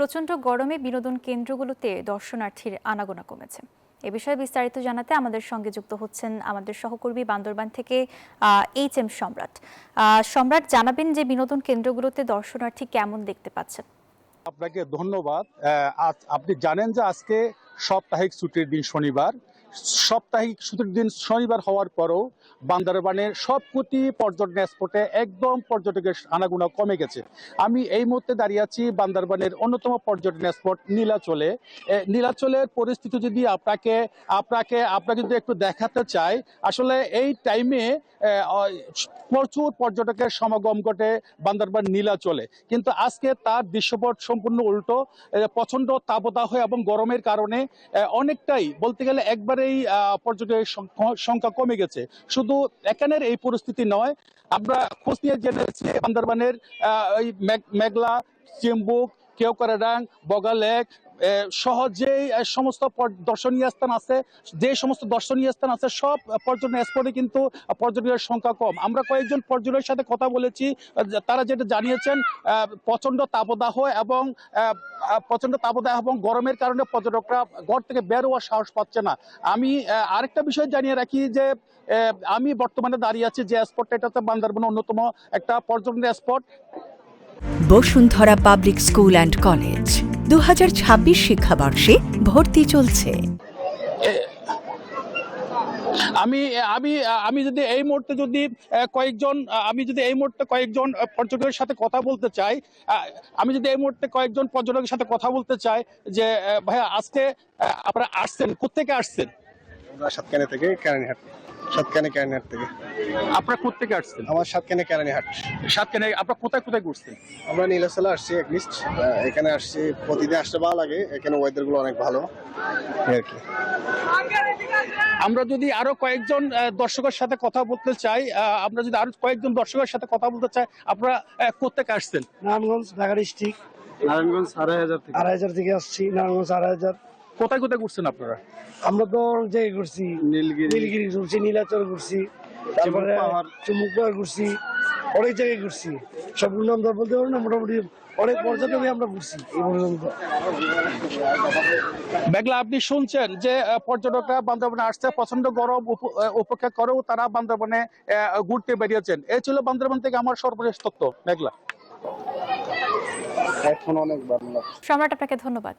প্রচণ্ড গরমে বিনোদন কেন্দ্রগুলোতে দর্শনার্থীর আনাগোনা কমেছে। এ বিষয়ে বিস্তারিত জানাতে আমাদের সঙ্গে যুক্ত হচ্ছেন আমাদের সহকর্মী বান্দরবান থেকে HM সম্রাট। সম্রাট, জানাবেন যে বিনোদন কেন্দ্রগুলোতে দর্শনার্থী কেমন দেখতে পাচ্ছেন? আপনাকে ধন্যবাদ। আপনি জানেন যে আজকে সাপ্তাহিক ছুটির দিন শনিবার। সাপ্তাহিক ছুটির দিন শনিবার হওয়ার পরও বান্দরবানের সবকটি পর্যটন স্পটে একদম পর্যটকের আনাগোনা কমে গেছে। আমি এই মুহূর্তে দাঁড়িয়ে আছি বান্দরবানের অন্যতম পর্যটন স্পট নীলাচলে। নীলাচলের পরিস্থিতি যদি আপনাকে যদি একটু দেখাতে চাই, আসলে এই টাইমে প্রচুর পর্যটকের সমাগম ঘটে বান্দরবান নীলাচলে, কিন্তু আজকে তার দৃশ্যপট সম্পূর্ণ উল্টো। প্রচন্ড তাপদাহ এবং গরমের কারণে অনেকটাই বলতে গেলে একবারেই পর্যটকের সংখ্যা কমে গেছে। শুধু এখানের এই পরিস্থিতি নয়, আমরা খোঁজ নিয়ে জেনেছি বান্দরবানের ওই মেঘলা, চিম্বুক, কেওক্রাডাং, বগা লেক সহ যেই সমস্ত দর্শনীয় স্থান আছে, সব পর্যটন স্পটে কিন্তু পর্যটকের সংখ্যা কম। আমরা কয়েকজন পর্যটকের সাথে কথা বলেছি, তারা যেটা জানিয়েছেন প্রচন্ড তাপদাহ এবং গরমের কারণে পর্যটকরা ঘর থেকে বের হওয়ার সাহস পাচ্ছে না। আমি আরেকটা বিষয় জানিয়ে রাখি যে আমি বর্তমানে দাঁড়িয়ে আছি যে স্পটটা, এটা হচ্ছে বান্দরবানের অন্যতম একটা পর্যটন spot Bashundhara public school and college. 2026 শিক্ষাবর্ষে ভর্তি চলছে। আমি যদি এই মুহূর্তে কয়েকজন পর্যটকের সাথে কথা বলতে চাই, যে ভাইয়া আজকে আপনারা আসছেন, কোত্থেকে আসছেন? সাতকানি থেকে কেরানীহাট। কেরানীহাট থেকে। আপনারা কোত্থেকে আসছেন? আমার সাতকানি কেরানীহাট। সাতকানি। আপনারা কোথায় কোথায় ঘুরছেন? আমরা নীলাচলে আসছি একলিস্ট। এখানে আসছি, প্রতিদিন আসতে ভালো লাগে, এখানে ওয়েদার গুলো অনেক ভালো আর কি। আমরা যদি আরো কয়েকজন দর্শকের সাথে কথা বলতে চাই, আপনারা কোত্থেকে আসছেন? নারায়ণগঞ্জ, ঢাকা ডিস্ট্রিক্ট। নারায়ণগঞ্জ 2500 থেকে আসছি। নারায়ণগঞ্জ 2500। কোথায় কোথায় ঘুরছেন আপনারা? আমরা তো অনেক জায়গায় ঘুরছি, নীলগিরি ঘুরছি, নীলাচল ঘুরছি, তারপরে চুম্বুক পাহাড় ঘুরছি, অনেক জায়গায় ঘুরছি। সবগুলো নাম তো বলতে পারবো না, মোটামুটি অনেক পর্যটকে আমরা ঘুরছি এই পর্যন্ত। মেঘলা, আপনি শুনছেন যে পর্যটকরা বান্দরবানে আসছে, প্রচন্ড গরম উপেক্ষা করেও তারা বান্দরবানে ঘুরতে বেরিয়েছেন। এই ছিল বান্দরবান থেকে আমার সর্বশেষ তথ্য। মেঘলা। এখন অনেক ভালো। সম্রাট, আপনাকে ধন্যবাদ।